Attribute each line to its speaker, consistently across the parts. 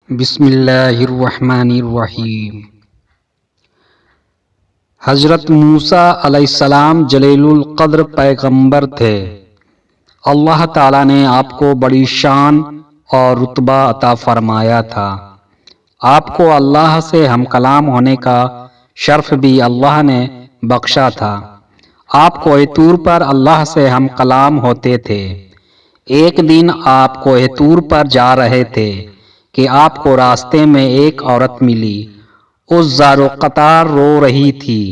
Speaker 1: بسم اللہ الرحمن الرحیم۔ حضرت موسیٰ علیہ السلام جلیل القدر پیغمبر تھے۔ اللہ تعالیٰ نے آپ کو بڑی شان اور رتبہ عطا فرمایا تھا۔ آپ کو اللہ سے ہم کلام ہونے کا شرف بھی اللہ نے بخشا تھا۔ آپ کوہ طور پر اللہ سے ہم کلام ہوتے تھے۔ ایک دن آپ کوہ طور پر جا رہے تھے کہ آپ کو راستے میں ایک عورت ملی۔ اس زار و قطار رو رہی تھی۔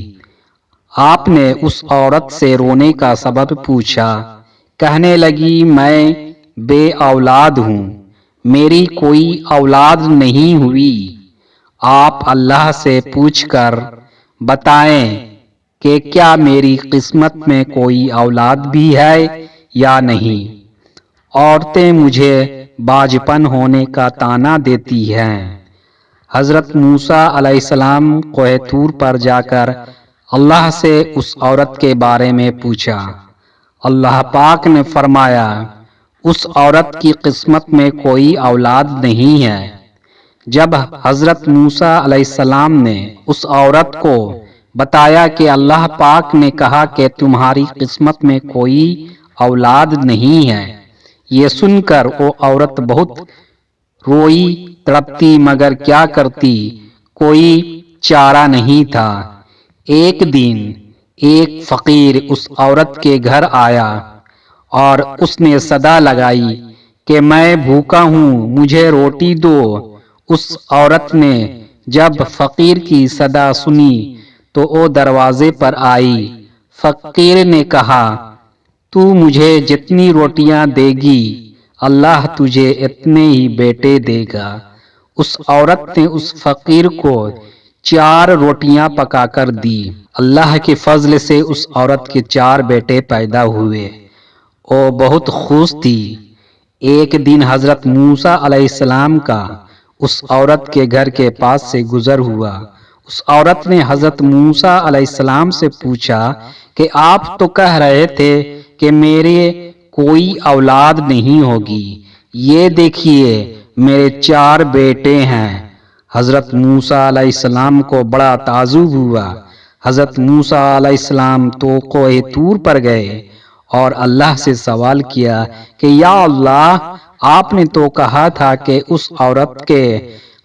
Speaker 1: آپ نے اس عورت سے رونے کا سبب پوچھا۔ کہنے لگی، میں بے اولاد ہوں، میری کوئی اولاد نہیں ہوئی۔ آپ اللہ سے پوچھ کر بتائیں کہ کیا میری قسمت میں کوئی اولاد بھی ہے یا نہیں۔ عورتیں مجھے باجپن ہونے کا طعنہ دیتی ہیں۔ حضرت موسیٰ علیہ السلام کوہ طور پر جا کر اللہ سے اس عورت کے بارے میں پوچھا۔ اللہ پاک نے فرمایا، اس عورت کی قسمت میں کوئی اولاد نہیں ہے۔ جب حضرت موسیٰ علیہ السلام نے اس عورت کو بتایا کہ اللہ پاک نے کہا کہ تمہاری قسمت میں کوئی اولاد نہیں ہے، یہ سن کر وہ عورت بہت روئی تڑپتی، مگر کیا کرتی، کوئی چارہ نہیں تھا۔ ایک دن ایک فقیر اس عورت کے گھر آیا اور اس نے صدا لگائی کہ میں بھوکا ہوں، مجھے روٹی دو۔ اس عورت نے جب فقیر کی صدا سنی تو وہ دروازے پر آئی۔ فقیر نے کہا، تو مجھے جتنی روٹیاں دے گی، اللہ تجھے اتنے ہی بیٹے دے گا۔ اس عورت نے اس فقیر کو 4 روٹیاں پکا کر دی۔ اللہ کے فضل سے اس عورت کے 4 بیٹے پیدا ہوئے۔ وہ بہت خوش تھی۔ ایک دن حضرت موسیٰ علیہ السلام کا اس عورت کے گھر کے پاس سے گزر ہوا۔ اس عورت نے حضرت موسیٰ علیہ السلام سے پوچھا کہ آپ تو کہہ رہے تھے کہ میرے کوئی اولاد نہیں ہوگی، یہ دیکھیے میرے 4 بیٹے ہیں۔ حضرت موسیٰ علیہ السلام کو بڑا تعجب ہوا۔ حضرت موسیٰ علیہ السلام تو کوہ طور پر گئے اور اللہ سے سوال کیا کہ یا اللہ، آپ نے تو کہا تھا کہ اس عورت کے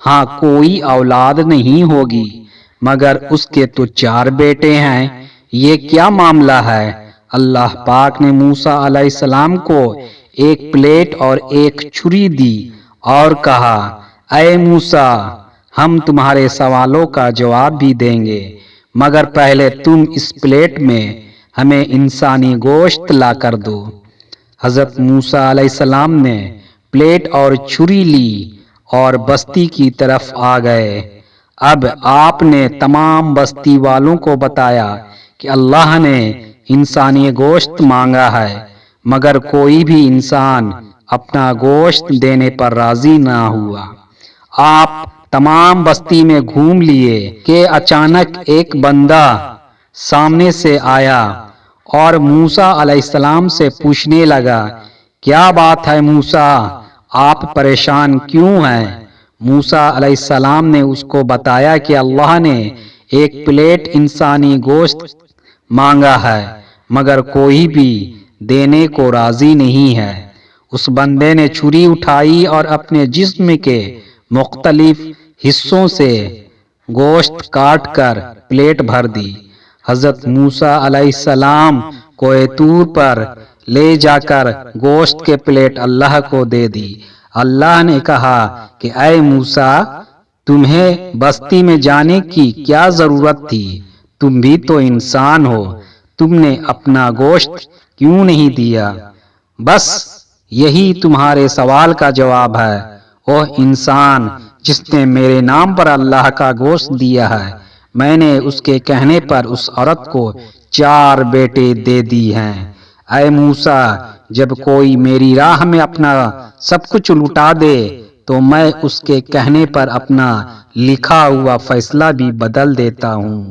Speaker 1: ہاں کوئی اولاد نہیں ہوگی، مگر اس کے تو 4 بیٹے ہیں، یہ کیا معاملہ ہے؟ اللہ پاک نے موسیٰ علیہ السلام کو ایک پلیٹ اور ایک چھری دی اور کہا، اے موسیٰ، ہم تمہارے سوالوں کا جواب بھی دیں گے، مگر پہلے تم اس پلیٹ میں ہمیں انسانی گوشت لا کر دو۔ حضرت موسیٰ علیہ السلام نے پلیٹ اور چھری لی اور بستی کی طرف آ گئے۔ اب آپ نے تمام بستی والوں کو بتایا کہ اللہ نے انسانی گوشت مانگا ہے، مگر کوئی بھی انسان اپنا گوشت دینے پر راضی نہ ہوا۔ آپ تمام بستی میں گھوم لیے کہ اچانک ایک بندہ سامنے سے آیا اور موسیٰ علیہ السلام سے پوچھنے لگا، کیا بات ہے موسیٰ، آپ پریشان کیوں ہیں؟ موسیٰ علیہ السلام نے اس کو بتایا کہ اللہ نے ایک پلیٹ انسانی گوشت مانگا ہے، مگر کوئی بھی دینے کو راضی نہیں ہے۔ اس بندے نے چھری اٹھائی اور اپنے جسم کے مختلف حصوں سے گوشت کاٹ کر پلیٹ بھر دی۔ حضرت موسیٰ علیہ السلام کوہ طور پر لے جا کر گوشت کے پلیٹ اللہ کو دے دی۔ اللہ نے کہا کہ اے موسیٰ، تمہیں بستی میں جانے کی کیا ضرورت تھی؟ تم بھی تو انسان ہو، تم نے اپنا گوشت کیوں نہیں دیا؟ بس یہی تمہارے سوال کا جواب ہے۔ وہ انسان جس نے میرے نام پر اللہ کا گوشت دیا ہے، میں نے اس کے کہنے پر اس عورت کو 4 بیٹے دے دی ہیں۔ اے موسیٰ، جب کوئی میری راہ میں اپنا سب کچھ لٹا دے تو میں اس کے کہنے پر اپنا لکھا ہوا فیصلہ بھی بدل دیتا ہوں۔